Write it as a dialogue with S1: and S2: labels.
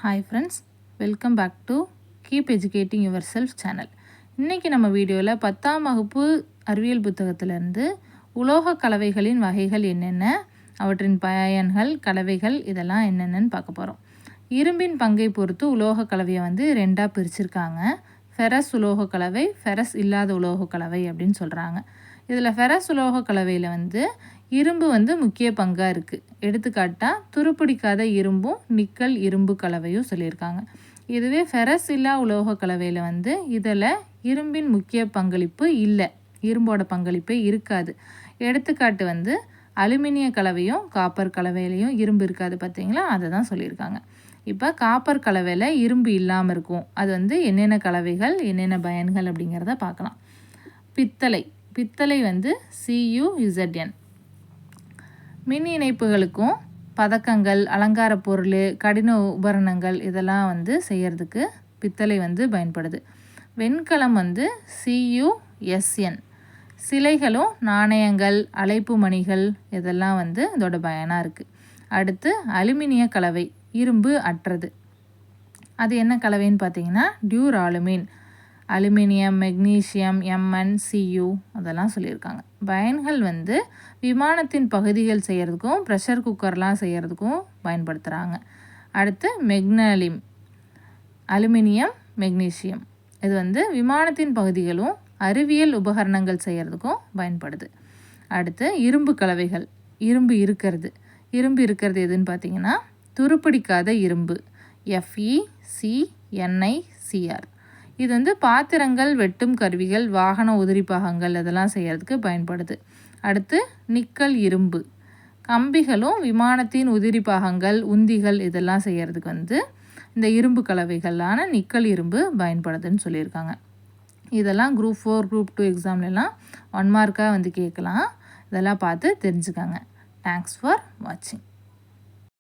S1: Hi friends, welcome back to keep educating yourself channel. இன்றைக்கி நம்ம வீடியோவில் 10ஆம் வகுப்பு அறிவியல் புத்தகத்திலேருந்து உலோக கலவைகளின் வகைகள் என்னென்ன, அவற்றின் பயன்கள், கலவைகள் இதெல்லாம் என்னென்னு பார்க்க போகிறோம். இரும்பின் பங்கை பொறுத்து உலோக கலவையை ரெண்டாக பிரிச்சிருக்காங்க. ஃபெரஸ் உலோக கலவை, ஃபெரஸ் இல்லாத உலோக கலவை அப்படின்னு சொல்கிறாங்க. இதில் ஃபெரஸ் உலோக கலவையில் இரும்பு முக்கிய பங்காக இருக்குது. எடுத்துக்காட்டாக துருப்பிடிக்காத இரும்பும் நிக்கல் இரும்பு கலவையும் சொல்லியிருக்காங்க. இதுவே ஃபெரஸ் இல்லா உலோக கலவையில் இதில் இரும்பின் முக்கிய பங்களிப்பு இல்லை, இரும்போட பங்களிப்பே இருக்காது. எடுத்துக்காட்டு அலுமினிய கலவையும் காப்பர் கலவையிலையும் இரும்பு இருக்காது பார்த்தீங்களா, அதை தான் சொல்லியிருக்காங்க. இப்போ காப்பர் கலவையில் இரும்பு இல்லாமல் இருக்கும். அது என்னென்ன கலவைகள், என்னென்ன பயன்கள் அப்படிங்கிறத பார்க்கலாம். பித்தளை CuZn. மின் இணைப்புகளுக்கும் பதக்கங்கள், அலங்கார பொருள், கடின உபகரணங்கள் இதெல்லாம் செய்கிறதுக்கு பித்தளை பயன்படுது. வெண்கலம் CuSn. சிலைகளும் நாணயங்கள், அழைப்பு மணிகள் இதெல்லாம் இதோட பயனாக இருக்குது. அடுத்து அலுமினிய கலவை, இரும்பு அற்றது. அது என்ன கலவைன்னு பார்த்தீங்கன்னா duralumin. Aluminium, magnesium, Mn, Cu அதெல்லாம் சொல்லியிருக்காங்க. பயன்கள் விமானத்தின் பகுதிகள் செய்கிறதுக்கும் ப்ரெஷர் குக்கர்லாம் செய்கிறதுக்கும் பயன்படுத்துகிறாங்க. அடுத்து மெக்னலிம், அலுமினியம், மெக்னீஷியம். இது விமானத்தின் பகுதிகளும் அறிவியல் உபகரணங்கள் செய்கிறதுக்கும் பயன்படுது. அடுத்து இரும்பு கலவைகள், இரும்பு இருக்கிறது எதுன்னு பார்த்தீங்கன்னா துருப்பிடிக்காத இரும்பு FeCnICr. இது பாத்திரங்கள், வெட்டும் கருவிகள், வாகன உதிரிப்பாகங்கள் இதெல்லாம் செய்கிறதுக்கு பயன்படுது. அடுத்து நிக்கல் இரும்பு, கம்பிகளும் விமானத்தின் உதிரிப்பாகங்கள், உந்திகள் இதெல்லாம் செய்கிறதுக்கு இந்த இரும்பு கலவைகளான நிக்கல் இரும்பு பயன்படுதுன்னு சொல்லியிருக்காங்க. இதெல்லாம் குரூப் 4, குரூப் 2 எக்ஸாம்லாம் 1 மார்க்காக கேட்கலாம். இதெல்லாம் பார்த்து தெரிஞ்சுக்காங்க. தேங்க்ஸ் ஃபார் வாட்சிங்.